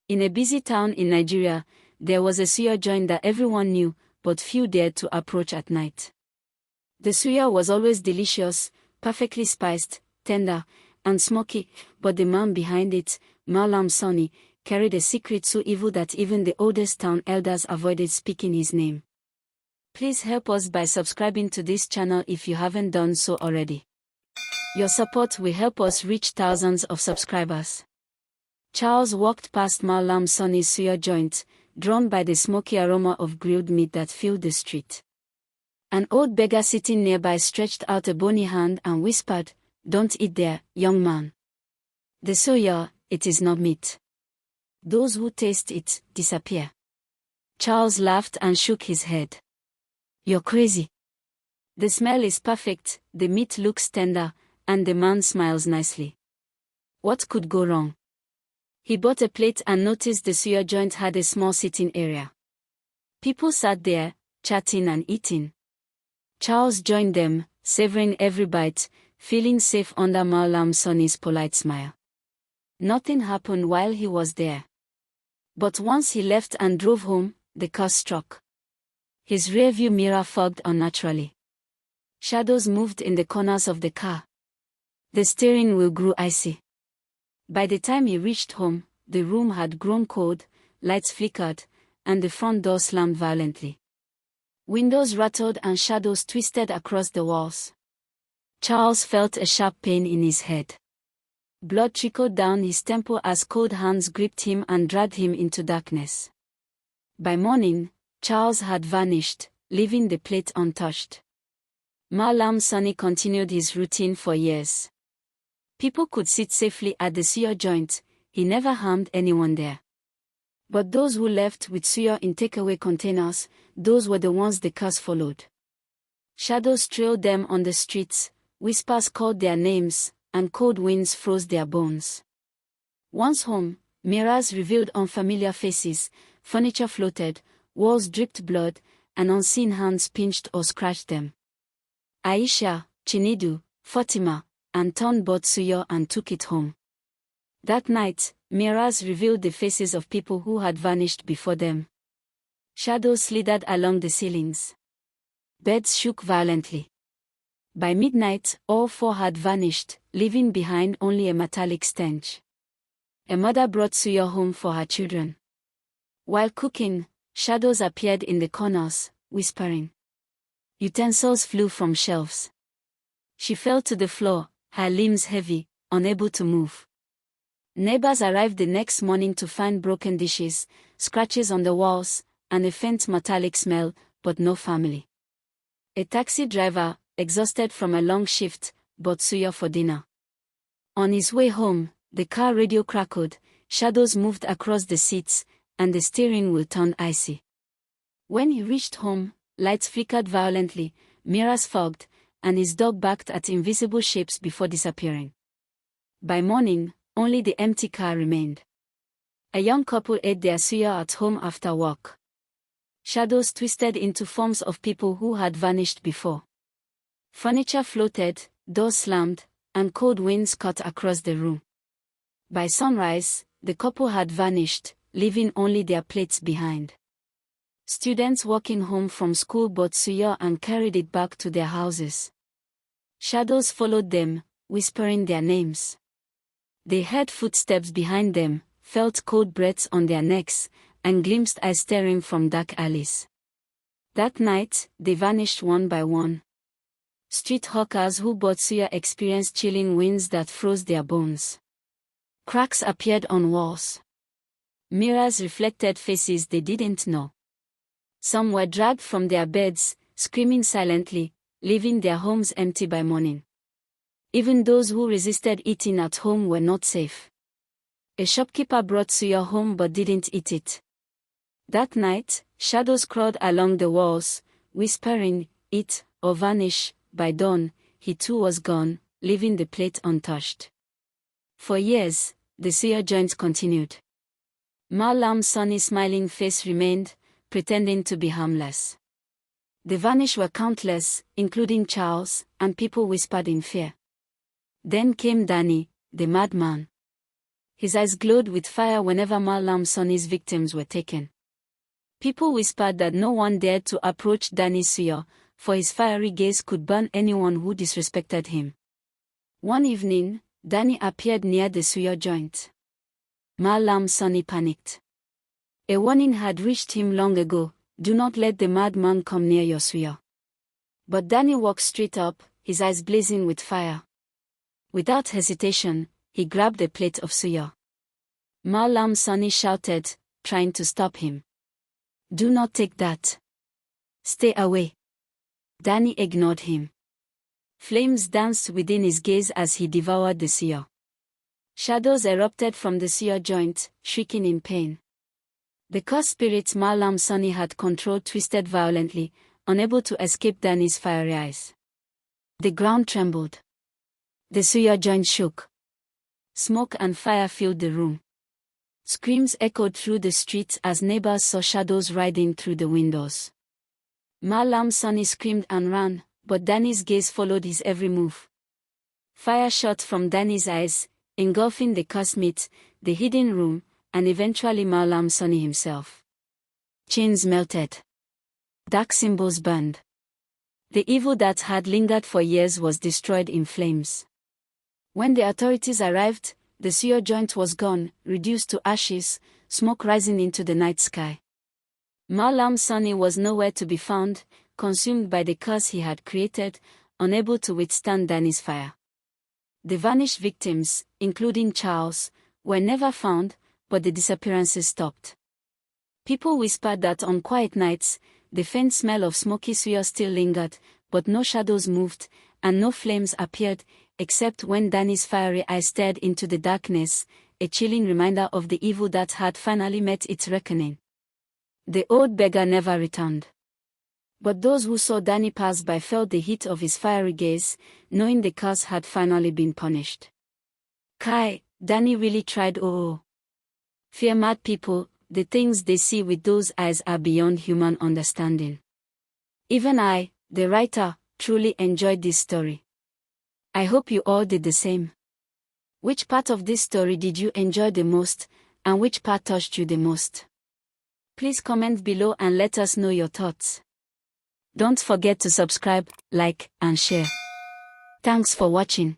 In a busy town in Nigeria, there was a suya joint that everyone knew, but few dared to approach at night. The suya was always delicious, perfectly spiced, tender, and smoky, but the man behind it, Mallam Sani, carried a secret so evil that even the oldest town elders avoided speaking his name. Please help us by subscribing to this channel if you haven't done so already. Your support will help us reach thousands of subscribers. Charles walked past Mallam Sani's suya joint, drawn by the smoky aroma of grilled meat that filled the street. An old beggar sitting nearby stretched out a bony hand and whispered, "Don't eat there, young man. The suya, it is not meat. Those who taste it, disappear." Charles laughed and shook his head. "You're crazy. The smell is perfect, the meat looks tender, and the man smiles nicely. What could go wrong?" He bought a plate and noticed the suya joint had a small sitting area. People sat there, chatting and eating. Charles joined them, savoring every bite, feeling safe under Mallam Sani's polite smile. Nothing happened while he was there. But once he left and drove home, the curse struck. His rearview mirror fogged unnaturally. Shadows moved in the corners of the car. The steering wheel grew icy. By the time he reached home, the room had grown cold, lights flickered, and the front door slammed violently. Windows rattled and shadows twisted across the walls. Charles felt a sharp pain in his head. Blood trickled down his temple as cold hands gripped him and dragged him into darkness. By morning, Charles had vanished, leaving the plate untouched. Mallam Sani continued his routine for years. People could sit safely at the suya joint, he never harmed anyone there. But those who left with suya in takeaway containers, those were the ones the curse followed. Shadows trailed them on the streets, whispers called their names, and cold winds froze their bones. Once home, mirrors revealed unfamiliar faces, furniture floated, walls dripped blood, and unseen hands pinched or scratched them. Aisha, Chinedu, Fatima, and Ton bought suya and took it home. That night, mirrors revealed the faces of people who had vanished before them. Shadows slithered along the ceilings. Beds shook violently. By midnight, all four had vanished, leaving behind only a metallic stench. A mother brought suya home for her children. While cooking, shadows appeared in the corners, whispering. Utensils flew from shelves. She fell to the floor, her limbs heavy, unable to move. Neighbors arrived the next morning to find broken dishes, scratches on the walls, and a faint metallic smell, but no family. A taxi driver, exhausted from a long shift, bought suya for dinner. On his way home, the car radio crackled, shadows moved across the seats, and the steering wheel turned icy. When he reached home, lights flickered violently, mirrors fogged, and his dog barked at invisible shapes before disappearing. By morning, only the empty car remained. A young couple ate their suya at home after work. Shadows twisted into forms of people who had vanished before. Furniture floated, doors slammed, and cold winds cut across the room. By sunrise, the couple had vanished, leaving only their plates behind. Students walking home from school bought suya and carried it back to their houses. Shadows followed them, whispering their names. They heard footsteps behind them, felt cold breaths on their necks, and glimpsed eyes staring from dark alleys. That night, they vanished one by one. Street hawkers who bought suya experienced chilling winds that froze their bones. Cracks appeared on walls. Mirrors reflected faces they didn't know. Some were dragged from their beds, screaming silently, leaving their homes empty by morning. Even those who resisted eating at home were not safe. A shopkeeper brought suya home but didn't eat it. That night, shadows crawled along the walls, whispering, "Eat or vanish." By dawn, he too was gone, leaving the plate untouched. For years, the suya joint continued. Mallam Sani's smiling face remained, pretending to be harmless. The vanished were countless, including Charles, and people whispered in fear. Then came Danny, the madman. His eyes glowed with fire whenever Mallam Sani's victims were taken. People whispered that no one dared to approach Danny Suya, for his fiery gaze could burn anyone who disrespected him. One evening, Danny appeared near the Suya joint. Mallam Sani panicked. A warning had reached him long ago: do not let the madman come near your Suya. But Danny walked straight up, his eyes blazing with fire. Without hesitation, he grabbed a plate of Suya. Mallam Sani shouted, trying to stop him. Do not take that. Stay away. Danny ignored him. Flames danced within his gaze as he devoured the Suya. Shadows erupted from the Suya joint, shrieking in pain. The cursed spirits Mallam Sani had controlled twisted violently, unable to escape Danny's fiery eyes. The ground trembled. The Suya joint shook. Smoke and fire filled the room. Screams echoed through the streets as neighbors saw shadows riding through the windows. Mallam Sani screamed and ran, but Danny's gaze followed his every move. Fire shot from Danny's eyes, engulfing the cursed meat, the hidden room, and eventually Mallam Sani himself. Chains melted. Dark symbols burned. The evil that had lingered for years was destroyed in flames. When the authorities arrived, the Suya joint was gone, reduced to ashes, smoke rising into the night sky. Mallam Sani was nowhere to be found, consumed by the curse he had created, unable to withstand Danny's fire. The vanished victims, including Charles, were never found, but the disappearances stopped. People whispered that on quiet nights, the faint smell of smoky Suya still lingered, but no shadows moved, and no flames appeared, except when Danny's fiery eyes stared into the darkness, a chilling reminder of the evil that had finally met its reckoning. The old beggar never returned. But those who saw Danny pass by felt the heat of his fiery gaze, knowing the curse had finally been punished. Kai, Danny really tried. Oh. Fear mad people, the things they see with those eyes are beyond human understanding. Even I, the writer, truly enjoyed this story. I hope you all did the same. Which part of this story did you enjoy the most, and which part touched you the most? Please comment below and let us know your thoughts. Don't forget to subscribe, like, and share. Thanks for watching.